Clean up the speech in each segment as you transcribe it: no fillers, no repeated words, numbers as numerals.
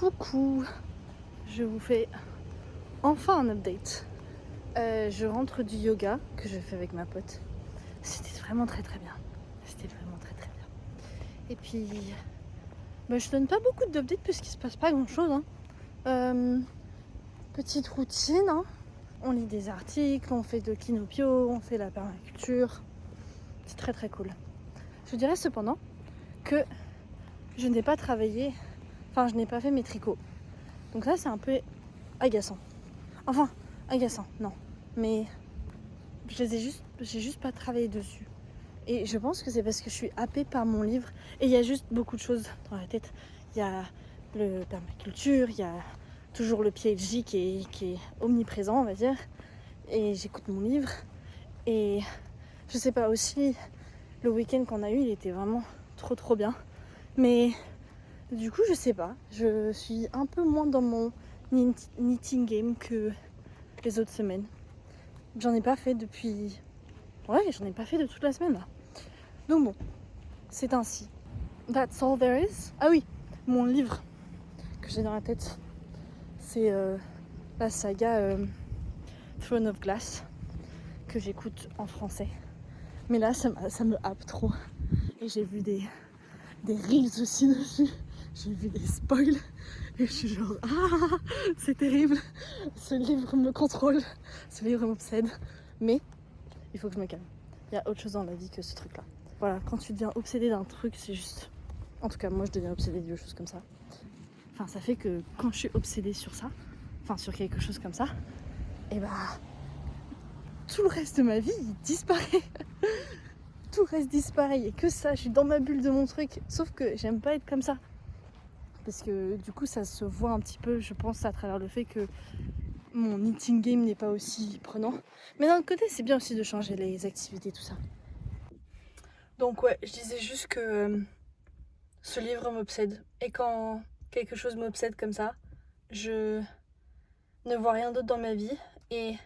Coucou, je vous fais enfin un update. Je rentre du yoga que je fais avec ma pote. C'était vraiment très bien. C'était vraiment très bien. Et puis, je donne pas beaucoup d'updates puisqu'il se passe pas grand chose. Petite routine, hein. On lit des articles, on fait de kinopio, on fait la permaculture. C'est très cool. Je dirais cependant que je n'ai pas travaillé, je n'ai pas fait mes tricots. Donc ça c'est un peu agaçant. Enfin, agaçant, non. Mais j'ai juste pas travaillé dessus. Et je pense que c'est parce que je suis happée par mon livre. Et il y a juste beaucoup de choses dans la tête. Il y a le permaculture, il y a toujours le PhD qui est omniprésent, on va dire. Et j'écoute mon livre. Et je sais pas, aussi, le week-end qu'on a eu, il était vraiment trop bien. Mais du coup, je sais pas. Je suis un peu moins dans mon knitting game que les autres semaines. J'en ai pas fait depuis... Ouais, j'en ai pas fait de toute la semaine là. Donc bon, c'est ainsi. That's all there is. Ah oui, mon livre que j'ai dans la tête, c'est la saga Throne of Glass que j'écoute en français. Mais là, ça me happe trop. Et j'ai vu des reels aussi dessus. J'ai vu des spoils. Et je suis genre, c'est terrible. Ce livre me contrôle. Ce livre m'obsède. Mais il faut que je me calme. Il y a autre chose dans la vie que ce truc-là. Voilà, quand tu deviens obsédé d'un truc, c'est juste... En tout cas, moi, je deviens obsédée de choses comme ça. Enfin, ça fait que quand je suis obsédée sur ça, sur quelque chose comme ça, et tout le reste de ma vie, il disparaît. Tout le reste disparaît. Il n'y a que ça, je suis dans ma bulle de mon truc. Sauf que j'aime pas être comme ça. Parce que du coup, ça se voit un petit peu, je pense, à travers le fait que mon knitting game n'est pas aussi prenant. Mais d'un autre côté, c'est bien aussi de changer les activités, tout ça. Donc ouais, je disais juste que ce livre m'obsède. Et quand quelque chose m'obsède comme ça, je ne vois rien d'autre dans ma vie. Et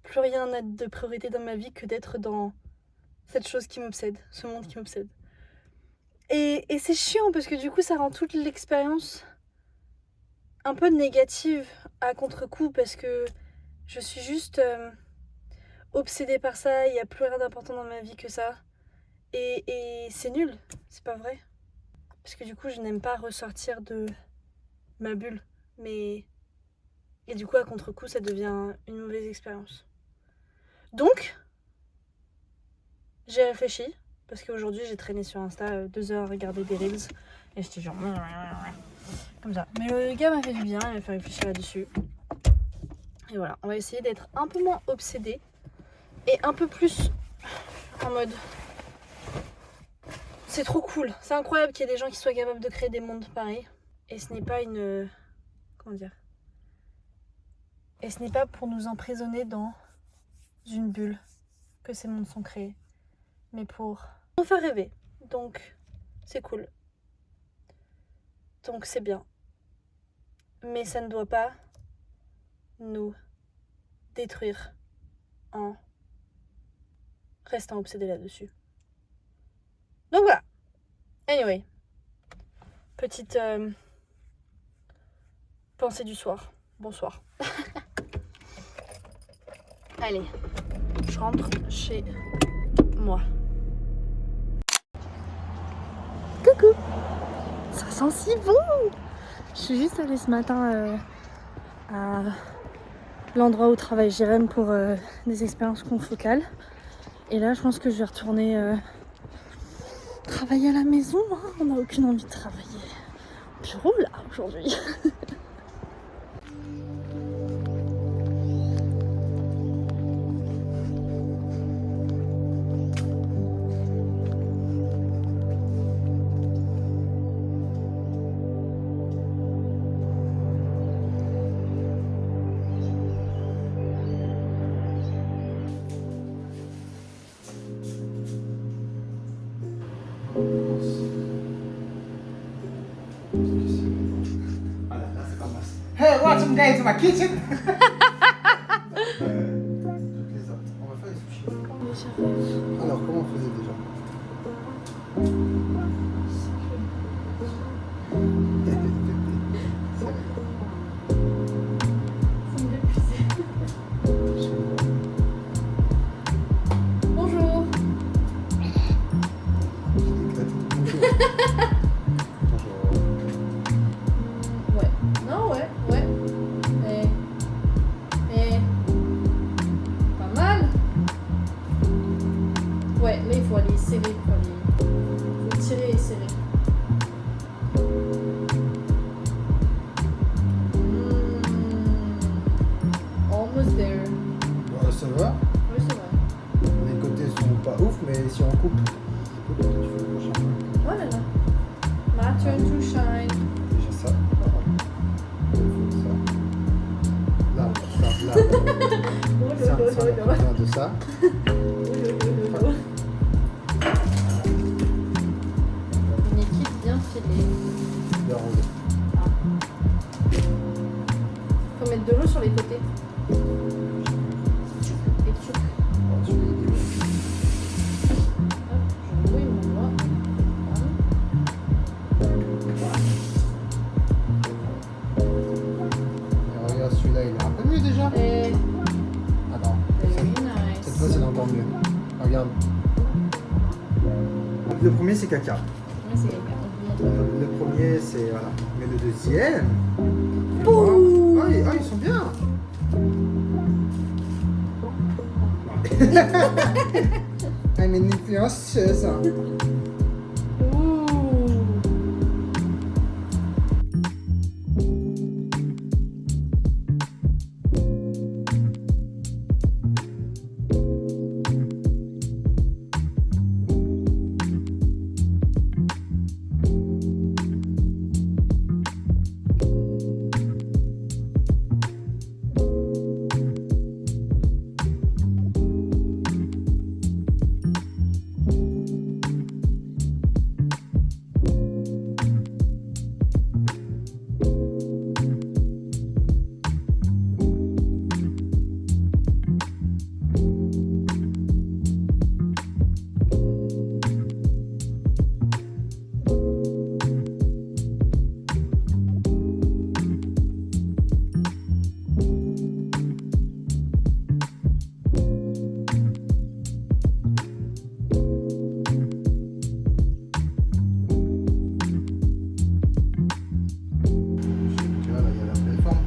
plus rien n'a de priorité dans ma vie que d'être dans cette chose qui m'obsède, ce monde qui m'obsède. Et c'est chiant parce que du coup ça rend toute l'expérience un peu négative à contre-coup parce que je suis juste obsédée par ça, il n'y a plus rien d'important dans ma vie que ça. Et c'est nul, c'est pas vrai. Parce que du coup je n'aime pas ressortir de ma bulle. Et du coup à contre-coup ça devient une mauvaise expérience. Donc, j'ai réfléchi. Parce qu'aujourd'hui, j'ai traîné sur Insta 2 heures à regarder des reels. Et j'étais genre... Comme ça. Mais le gars m'a fait du bien, il m'a fait réfléchir là-dessus. Et voilà, on va essayer d'être un peu moins obsédé. Et un peu plus en mode... C'est trop cool. C'est incroyable qu'il y ait des gens qui soient capables de créer des mondes pareils. Et ce n'est pas une... Comment dire ? Et ce n'est pas pour nous emprisonner dans une bulle que ces mondes sont créés. Mais pour nous faire rêver. Donc, c'est cool. Donc, c'est bien. Mais ça ne doit pas nous détruire en restant obsédé là-dessus. Donc voilà. Anyway. Petite pensée du soir. Bonsoir. Allez. Je rentre chez moi. Coucou. Ça sent si bon. Je suis juste allée ce matin à l'endroit où travaille Jérém pour des expériences confocales. Et là, je pense que je vais retourner travailler à la maison. Hein. On n'a aucune envie de travailler au bureau là aujourd'hui. Hey, welcome guys to my kitchen. On va faire les sushis. Alors, comment on faisait déjà? Ça me l'épuisait. Bonjour. Bonjour. Ouais. Non, ouais. Pas mal. Ouais, là il faut aller serrer pour aller. Faut tirer et serrer. Almost there. Bon, ça va. Oui, c'est vrai. Les côtés sont pas ouf, mais si on coupe, tu fais le prochain. Oh là là. My turn to shine. Déjà ça. Ça. Là. Oh Ça, lolo, ça, on a lolo. besoin de ça. Oh lolo. Une équipe bien filée. De arroser. Faut mettre de l'eau sur les côtés. Et tchouk. On va suivre les niveaux. Hop, je mouille mon doigt. Et regarde, celui-là, il est un peu mieux déjà. Et Attends. very Cette nice. fois, c'est encore mieux. Regarde. Le premier, c'est caca. Ouais, c'est quelqu'un. On vous montre. Le premier, c'est. Voilà. Mais le deuxième. tu Ouh. vois, ils sont bien. Ah, mais une influenceuse. Hein. Ouh. Tu vois, là, il y a la belle forme.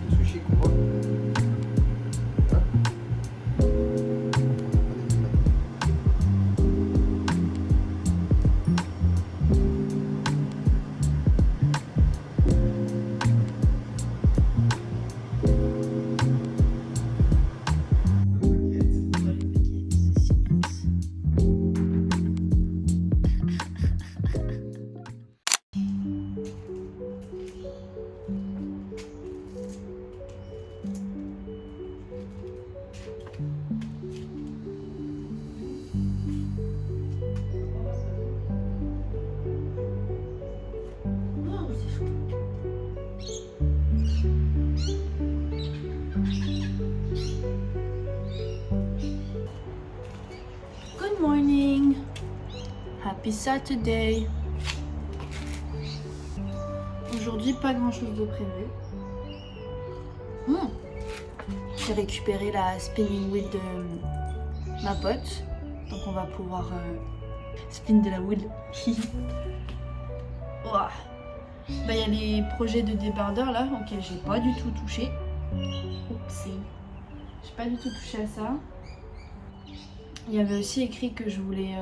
Le sushi qu'on voit. Hop. On n'a pas les mêmes là. Oh, c'est chaud. Good morning. Happy Saturday. Aujourd'hui, pas grand chose de prévu. J'ai récupéré la spinning wheel de ma pote. Donc on va pouvoir spin de la wheel. Ouah. Bah, il y a les projets de débardeur là auxquels j'ai pas du tout touché. Oupsie. J'ai pas du tout touché à ça. Il y avait aussi écrit que je voulais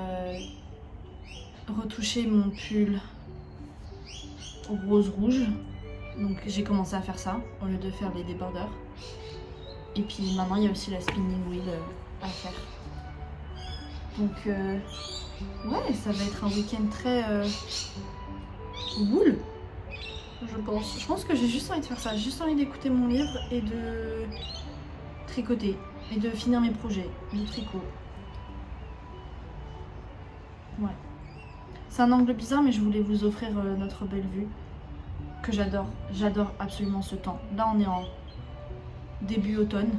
retoucher mon pull rose-rouge. Donc j'ai commencé à faire ça au lieu de faire les débardeurs. Et puis maintenant il y a aussi la spinning wheel à faire. Donc ouais, ça va être un week-end très cool, je pense. Je pense que j'ai juste envie de faire ça. J'ai juste envie d'écouter mon livre et de tricoter. Et de finir mes projets de tricot. Ouais. C'est un angle bizarre, mais je voulais vous offrir notre belle vue. Que j'adore. J'adore absolument ce temps. Là, on est en début automne.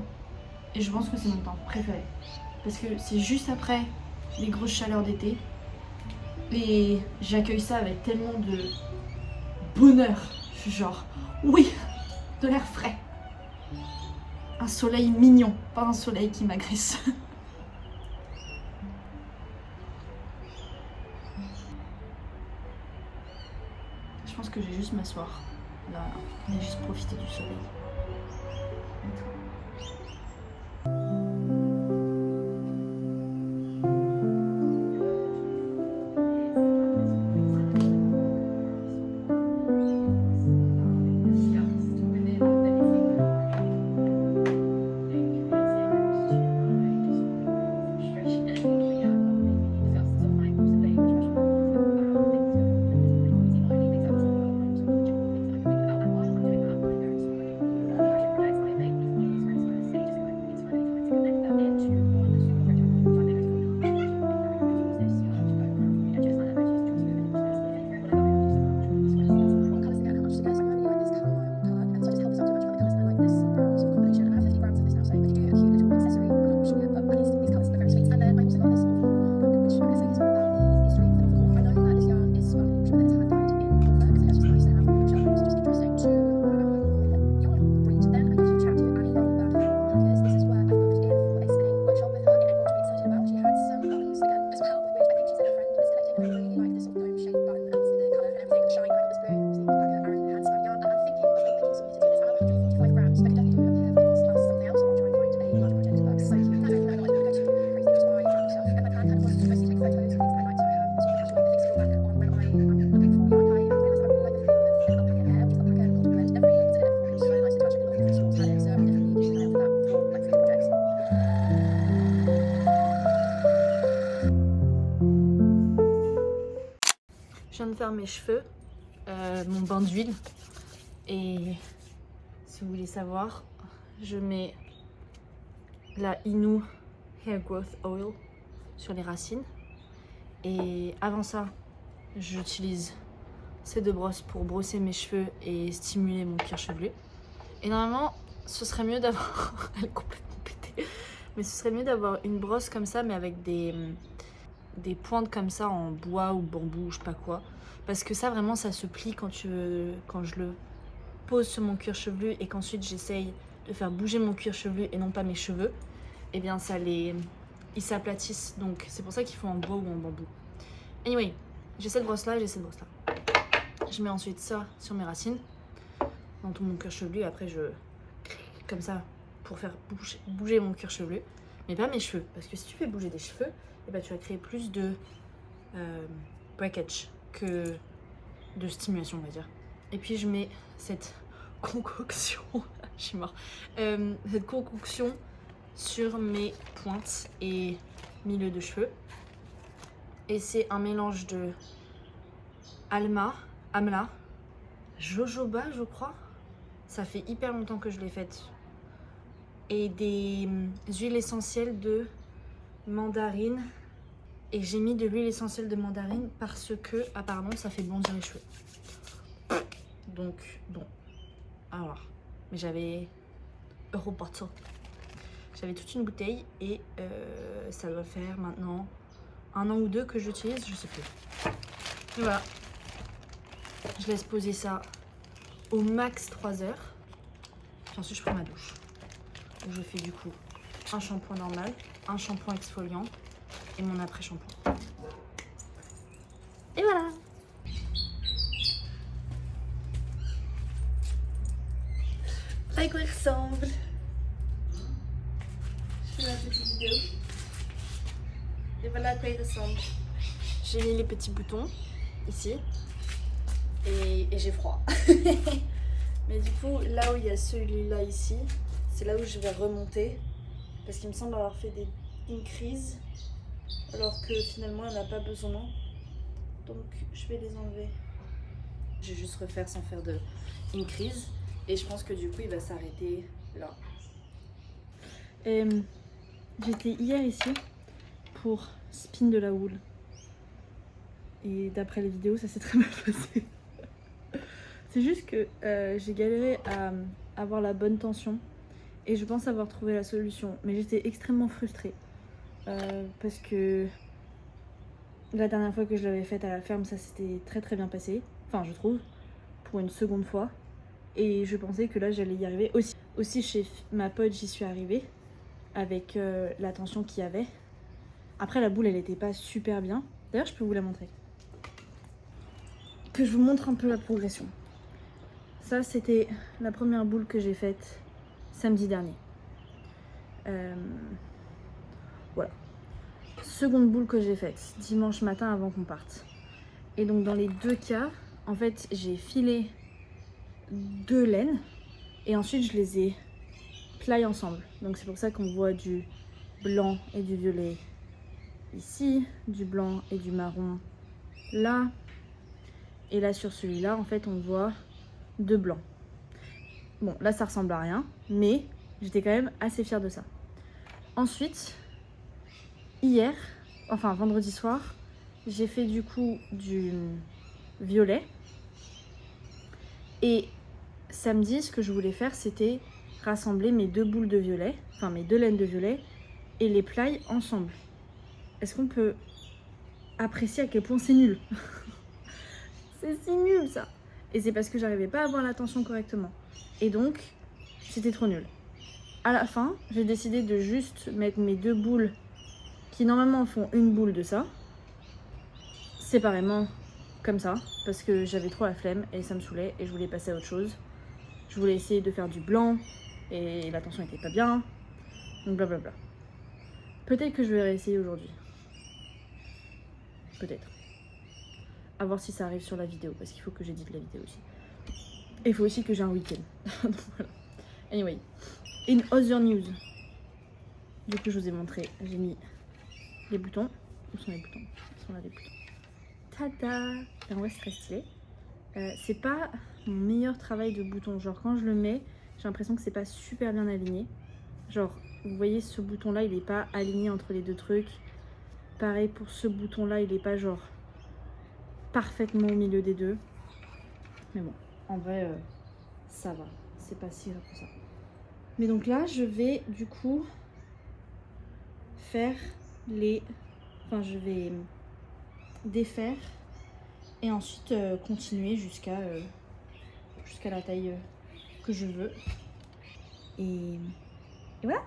Et je pense que c'est mon temps préféré. Parce que c'est juste après les grosses chaleurs d'été. Et j'accueille ça avec tellement de bonheur. Je suis genre, oui, de l'air frais. Un soleil mignon, pas un soleil qui m'agresse. Je pense que je vais juste m'asseoir là et juste profiter du soleil. Je viens de faire mes cheveux, mon bain d'huile, et si vous voulez savoir, je mets la Inu Hair Growth Oil sur les racines, et avant ça j'utilise ces deux brosses pour brosser mes cheveux et stimuler mon cuir chevelu. Et normalement ce serait mieux d'avoir elle est complètement pétée, mais ce serait mieux d'avoir une brosse comme ça mais avec des pointes comme ça en bois ou bambou ou je sais pas quoi, parce que ça vraiment ça se plie quand je le pose sur mon cuir chevelu et qu'ensuite j'essaye de faire bouger mon cuir chevelu et non pas mes cheveux, et bien ils s'aplatissent, donc c'est pour ça qu'il faut en bois ou en bambou. Anyway, j'ai cette brosse là et j'ai cette brosse là. Je mets ensuite ça sur mes racines dans tout mon cuir chevelu, et après comme ça pour faire bouger mon cuir chevelu, mais pas mes cheveux, parce que si tu fais bouger des cheveux, et ben tu vas créer plus de breakage que de stimulation, on va dire. Et puis je mets cette concoction, je suis mort, cette concoction sur mes pointes et milieu de cheveux. Et c'est un mélange de Amla, jojoba je crois, ça fait hyper longtemps que je l'ai faite, et des huiles essentielles de mandarine. Et j'ai mis de l'huile essentielle de mandarine parce que apparemment ça fait bondir les cheveux. Donc bon, alors, mais j'avais Eurobottle. J'avais toute une bouteille et ça doit faire maintenant 1 an ou 2 que j'utilise, je sais plus. Et voilà, je laisse poser ça au max 3 heures. Puis ensuite je prends ma douche. Donc je fais du coup un shampoing normal, un shampoing exfoliant et mon après-shampoing. Et voilà. À quoi il ressemble. Je fais ma petite vidéo. Et voilà à quoi il ressemble. J'ai mis les petits boutons ici. Et j'ai froid. Mais du coup, là où il y a celui-là ici, c'est là où je vais remonter. Parce qu'il me semble avoir fait des increases. Alors que finalement, elle n'a pas besoin. Donc, je vais les enlever. Je vais juste refaire sans faire de increase. Et je pense que du coup, il va s'arrêter là. J'étais hier ici pour spin de la houle. Et d'après les vidéos, ça s'est très mal passé. C'est juste que j'ai galéré à avoir la bonne tension. Et je pense avoir trouvé la solution. Mais j'étais extrêmement frustrée. Parce que la dernière fois que je l'avais faite à la ferme, ça s'était très très bien passé. Enfin, je trouve. Pour une seconde fois. Et je pensais que là j'allais y arriver. Aussi chez ma pote j'y suis arrivée avec la tension qu'il y avait. Après la boule elle était pas super bien. D'ailleurs je peux vous la montrer. Que je vous montre un peu la progression. Ça c'était la première boule que j'ai faite samedi dernier. Voilà. Seconde boule que j'ai faite dimanche matin avant qu'on parte. Et donc dans les deux cas, en fait j'ai filé 2 laines et ensuite je les ai pliées ensemble. Donc c'est pour ça qu'on voit du blanc et du violet ici, du blanc et du marron là. Et là sur celui-là en fait on voit 2 blancs. Bon là ça ressemble à rien, mais j'étais quand même assez fière de ça. Ensuite, hier, enfin vendredi soir, j'ai fait du coup du violet. Et samedi, ce que je voulais faire, c'était rassembler mes 2 boules de violet, enfin mes 2 laines de violet, et les plier ensemble. Est-ce qu'on peut apprécier à quel point c'est nul? C'est si nul ça. Et c'est parce que j'arrivais pas à avoir la tension correctement. Et donc, c'était trop nul. À la fin, j'ai décidé de juste mettre mes 2 boules qui normalement font une boule de ça, séparément comme ça, parce que j'avais trop la flemme et ça me saoulait et je voulais passer à autre chose. Je voulais essayer de faire du blanc et la tension était pas bien, donc blablabla. Peut-être que je vais réessayer aujourd'hui. Peut-être. À voir si ça arrive sur la vidéo, parce qu'il faut que j'édite la vidéo aussi. Et il faut aussi que j'ai un week-end. Donc voilà. Anyway, in other news. Du coup, je vous ai montré, j'ai mis les boutons. Où sont les boutons? Ils sont là, les boutons. Tada! Et en vrai, c'est très stylé. C'est pas mon meilleur travail de bouton. Genre, quand je le mets, j'ai l'impression que c'est pas super bien aligné. Genre, vous voyez, ce bouton-là, il est pas aligné entre les deux trucs. Pareil pour ce bouton-là, il est pas genre parfaitement au milieu des deux. Mais bon, en vrai, ça va. C'est pas si grave que ça. Mais donc là, je vais du coup faire les... Enfin, je vais défaire et ensuite continuer jusqu'à la taille que je veux. Et voilà.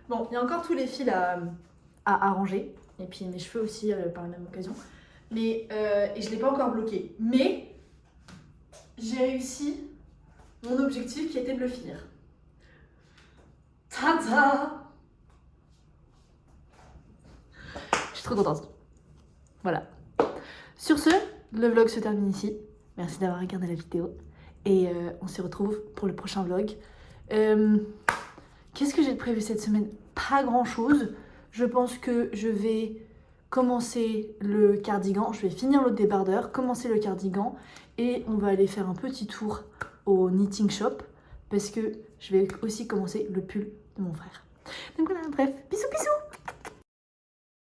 Bon, il y a encore tous les fils à arranger. Et puis mes cheveux aussi par la même occasion. Mais, et je ne l'ai pas encore bloqué. Mais j'ai réussi mon objectif qui était de le finir. Tada! Je suis trop contente. Voilà. Sur ce, le vlog se termine ici. Merci d'avoir regardé la vidéo. Et on se retrouve pour le prochain vlog. Qu'est-ce que j'ai de prévu cette semaine? Pas grand chose. Je pense que je vais commencer le cardigan. Je vais finir l'autre débardeur, commencer le cardigan. Et on va aller faire un petit tour au knitting shop. Parce que je vais aussi commencer le pull de mon frère. Donc voilà, bref, bisous bisous!